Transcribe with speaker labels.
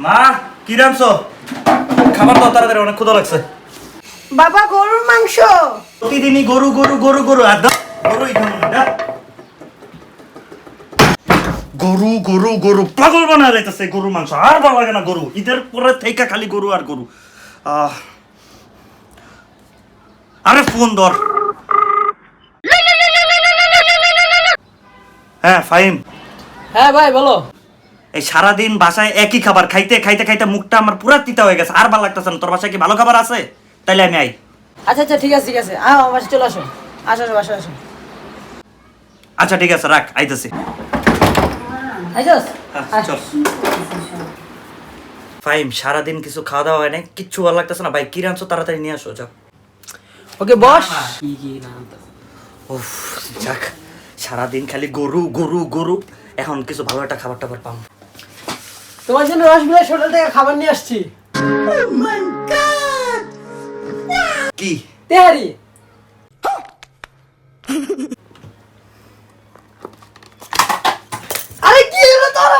Speaker 1: মা কি রাঁধছো? খাবার দাও তাড়াতাড়ি, অনেক ক্ষুধা লাগছে।
Speaker 2: বাবা গরুর মাংস।
Speaker 1: প্রতিদিনই গরু গরু গরু গরু আর দাও গরুই খাবো না, দাও। গরু গরু গরু পাগল বানা যাইতেছে গরুর মাংস, আর ভালো লাগে না গরু। ঈদের পরে থেকে খালি গরু আর গরু। আরে ফোন ধর। হ্যাঁ ফাহিম।
Speaker 3: হ্যাঁ ভাই বলো।
Speaker 1: এই সারাদিন বাসায় একই খাবার খাইতে খাইতে খাইতে মুখটা আমার পুরা তিতা হয়ে গেছে, আর ভালো লাগতেছে না। তোর বাসায় কি ভালো খাবার আছে? তাইলে আমি আই।
Speaker 3: আচ্ছা আচ্ছা ঠিক আছে ঠিক আছে, আমার বাসায় চলে আসো। আসো আসো আসো আসো।
Speaker 1: আচ্ছা ঠিক আছে, রাখ, আইতেছি।
Speaker 3: আইসস?
Speaker 1: হ্যাঁ, চল। ফাহিম, সারাদিন কিছু খাওয়া দাওয়া হয় নাই, কিচ্ছু ভালো লাগতেছে না ভাই। কি রাঁধছো তাড়াতাড়ি নিয়ে আসো, যাও।
Speaker 3: ওকে বস।
Speaker 1: উফ, যাক, সারাদিন খালি গরু গরু গরু। এখন কিছু ভালো একটা খাবার টাবার পাবো।
Speaker 3: তোমার জন্য রসগোল্লা হোটেল থেকে খাবার নিয়ে আসছি।
Speaker 1: কি?
Speaker 3: তেহারি। আরে কি হলো তোর?